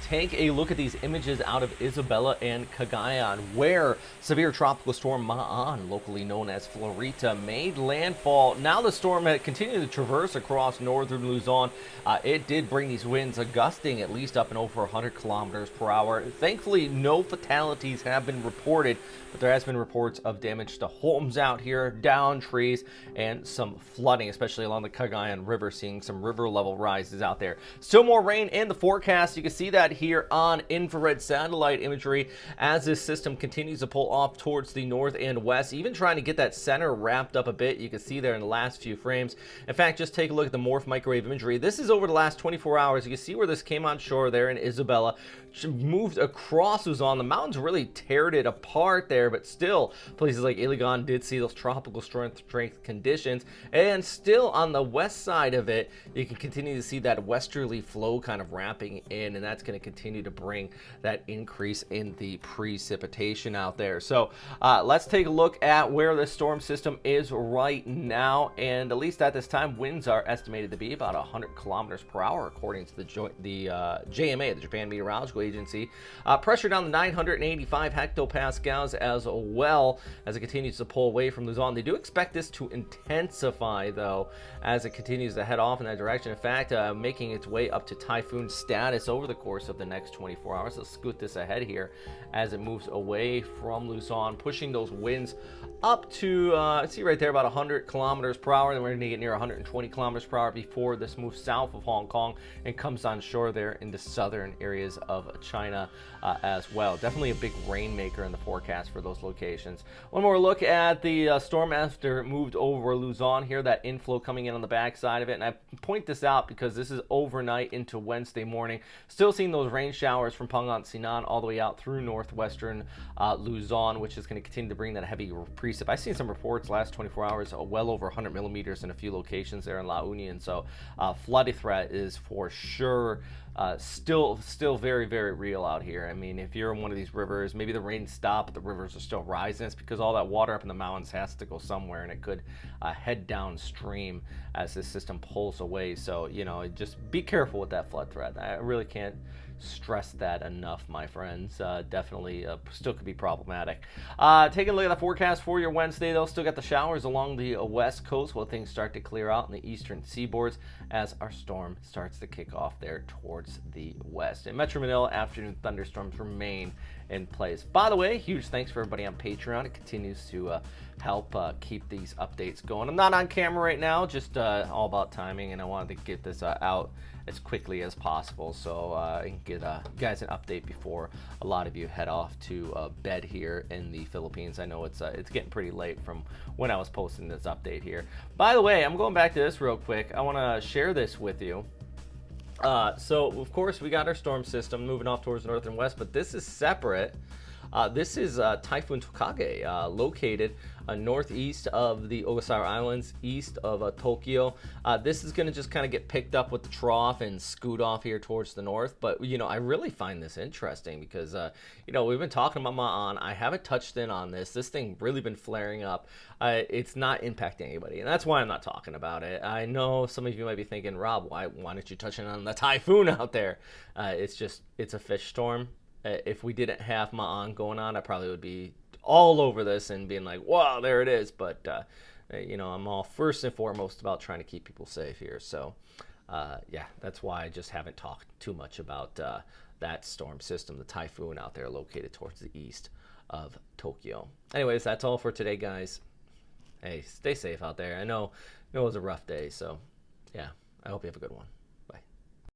take a look at these images out of Isabella and Cagayan, where severe tropical storm Ma'an, locally known as Florita, made landfall. Now the storm had continued to traverse across northern Luzon. It did bring these winds gusting at least up and over 100 kilometers per hour. Thankfully, no fatalities have been reported, but there has been reports of damage to homes out here, down trees, and some flooding, especially along the Cagayan River, seeing some river level rises out there. Still more rain in the forecast. You can see that here on infrared satellite imagery as this system continues to pull off towards the north and west, even trying to get that center wrapped up a bit. You can see there in the last few frames. In fact, just take a look at the morph microwave imagery. This is over the last 24 hours. You can see where this came on shore there in Isabella, moved across Luzon. The mountains really teared it apart there, but still places like Iligan did see those tropical strength conditions. And still on the west side of it, you can continue to see that westerly flow kind of wrapping in, and that's going to continue to bring that increase in the precipitation out there. So let's take a look at where the storm system is right now, and at least at this time, winds are estimated to be about 100 kilometers per hour according to the JMA, the Japan Meteorological Agency. Pressure down to 985 hectopascals as well as it continues to pull away from Luzon. They do expect this to intensify though as it continues to head off in that direction. In fact, making its way up to typhoon status over the course of the next 24 hours. Let's scoot this ahead here as it moves away from Luzon, pushing those winds up to see right there about 100 kilometers per hour. Then we're going to get near 120 kilometers per hour before this moves south of Hong Kong and comes on shore there into southern areas of China as well. Definitely a big rainmaker in the forecast for those locations. One more look at the storm after it moved over Luzon here, that inflow coming in on the backside of it. And I point this out because this is overnight into Wednesday morning. Still seeing those rain showers from Pangasinan all the way out through northwestern Luzon, which is going to continue to bring that heavy precip. I've seen some reports last 24 hours, well over 100 millimeters in a few locations there in La Union. So flood threat is for sure still very, very real out here. I mean, if you're in one of these rivers, maybe the rain stopped, but the rivers are still rising. It's because all that water up in the mountains has to go somewhere, and it could head downstream as this system pulls away. So, you know, just be careful with that flood threat. I really can't stress that enough, my friends. Definitely still could be problematic. Taking a look at the forecast for your Wednesday, though, still got the showers along the west coast while things start to clear out in the eastern seaboards as our storm starts to kick off there towards the west. In Metro Manila, afternoon thunderstorms remain in place. By the way, huge thanks for everybody on Patreon. It continues to help keep these updates going. I'm not on camera right now, just all about timing, and I wanted to get this out as quickly as possible so I can get you guys an update before a lot of you head off to bed here in the Philippines. I know it's getting pretty late from when I was posting this update here. By the way, I'm going back to this real quick. I want to share this with you. So of course we got our storm system moving off towards the north and west, but this is separate. This is Typhoon Tokage, located northeast of the Ogasawara Islands, east of Tokyo. This is going to just kind of get picked up with the trough and scoot off here towards the north. But, you know, I really find this interesting because, you know, we've been talking about Ma'an. I haven't touched in on this. This thing really been flaring up. It's not impacting anybody, and that's why I'm not talking about it. I know some of you might be thinking, Rob, why don't you touch in on the typhoon out there? It's a fish storm. If we didn't have Ma'an going on, I probably would be all over this and being like, wow, there it is. But, you know, I'm all first and foremost about trying to keep people safe here. So, yeah, that's why I just haven't talked too much about that storm system, the typhoon out there located towards the east of Tokyo. Anyways, that's all for today, guys. Hey, stay safe out there. I know it was a rough day, so, yeah, I hope you have a good one.